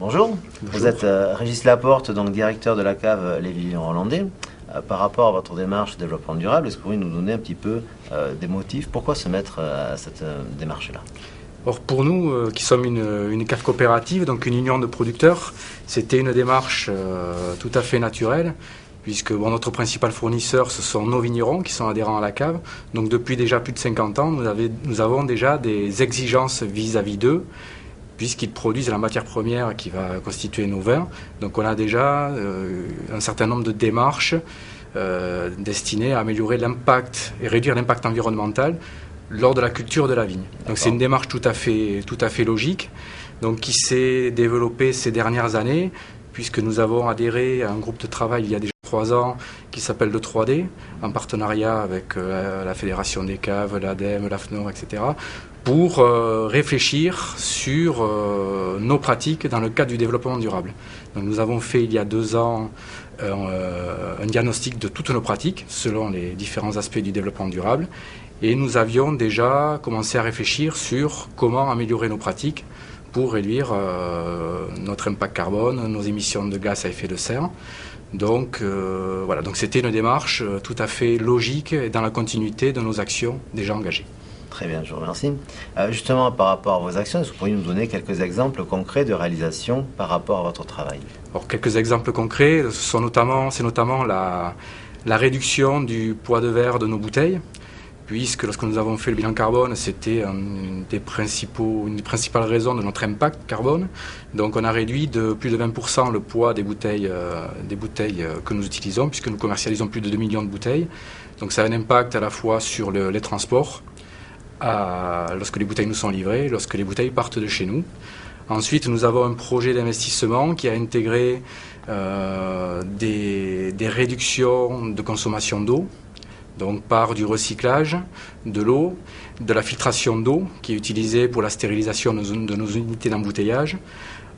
Bonjour, Bonjour. vous êtes Régis Laporte, donc directeur de la cave Les Vignerons Hollandais. Par rapport à votre démarche de développement durable, est-ce que vous pouvez nous donner un petit peu des motifs? Pourquoi se mettre à cette démarche-là? Or pour nous, qui sommes une cave coopérative, donc une union de producteurs, c'était une démarche tout à fait naturelle, puisque notre principal fournisseur, ce sont nos vignerons qui sont adhérents à la cave. Donc depuis déjà plus de 50 ans, nous avons déjà des exigences vis-à-vis d'eux, puisqu'ils produisent la matière première qui va constituer nos vins. Donc on a déjà un certain nombre de démarches destinées à améliorer l'impact et réduire l'impact environnemental lors de la culture de la vigne. Donc c'est une démarche tout à fait logique, donc qui s'est développée ces dernières années, puisque nous avons adhéré à un groupe de travail il y a déjà 3 ans qui s'appelle le 3D, en partenariat avec la Fédération des caves, l'ADEME, l'AFNOR, etc., pour réfléchir sur nos pratiques dans le cadre du développement durable. Donc nous avons fait il y a 2 ans un diagnostic de toutes nos pratiques selon les différents aspects du développement durable, et nous avions déjà commencé à réfléchir sur comment améliorer nos pratiques pour réduire notre impact carbone, nos émissions de gaz à effet de serre. Donc voilà, donc c'était une démarche tout à fait logique et dans la continuité de nos actions déjà engagées. Très bien, je vous remercie. Justement, par rapport à vos actions, est-ce que vous pourriez nous donner quelques exemples concrets de réalisation par rapport à votre travail? Alors, quelques exemples concrets, c'est notamment la réduction du poids de verre de nos bouteilles, puisque lorsque nous avons fait le bilan carbone, c'était une des principales raisons de notre impact carbone. Donc on a réduit de plus de 20% le poids des bouteilles que nous utilisons, puisque nous commercialisons plus de 2 millions de bouteilles. Donc ça a un impact à la fois sur les transports, lorsque les bouteilles nous sont livrées, lorsque les bouteilles partent de chez nous. Ensuite, nous avons un projet d'investissement qui a intégré des réductions de consommation d'eau, donc par du recyclage de l'eau, de la filtration d'eau qui est utilisée pour la stérilisation de nos unités d'embouteillage.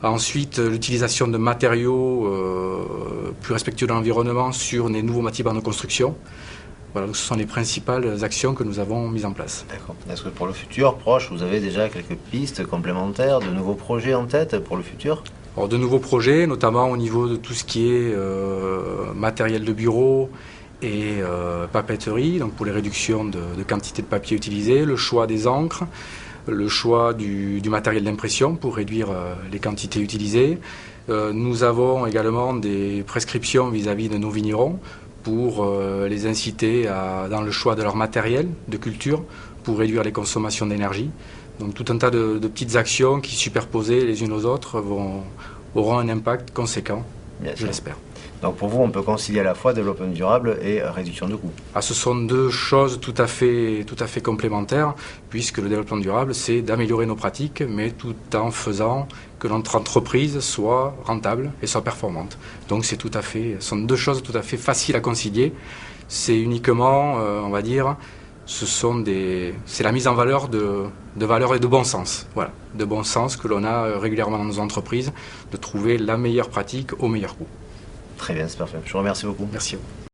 Ensuite, l'utilisation de matériaux plus respectueux de l'environnement sur les nouveaux bâtiments de construction. Voilà, donc ce sont les principales actions que nous avons mises en place. D'accord. Est-ce que pour le futur proche, vous avez déjà quelques pistes complémentaires, de nouveaux projets en tête pour le futur? Alors, de nouveaux projets, notamment au niveau de tout ce qui est matériel de bureau et papeterie, donc pour les réductions de quantité de papier utilisé, le choix des encres, le choix du matériel d'impression pour réduire les quantités utilisées. Nous avons également des prescriptions vis-à-vis de nos vignerons pour les inciter dans le choix de leur matériel de culture pour réduire les consommations d'énergie. Donc tout un tas de petites actions qui, superposées les unes aux autres, auront un impact conséquent, je l'espère. Donc pour vous, on peut concilier à la fois développement durable et réduction de coûts. Ce sont deux choses tout à fait complémentaires, puisque le développement durable, c'est d'améliorer nos pratiques, mais tout en faisant que notre entreprise soit rentable et soit performante. Donc ce sont deux choses tout à fait faciles à concilier. C'est uniquement, on va dire, c'est la mise en valeur de valeurs et de bon sens. Voilà, de bon sens que l'on a régulièrement dans nos entreprises, de trouver la meilleure pratique au meilleur coût. Très bien, c'est parfait. Je vous remercie beaucoup. Merci à vous.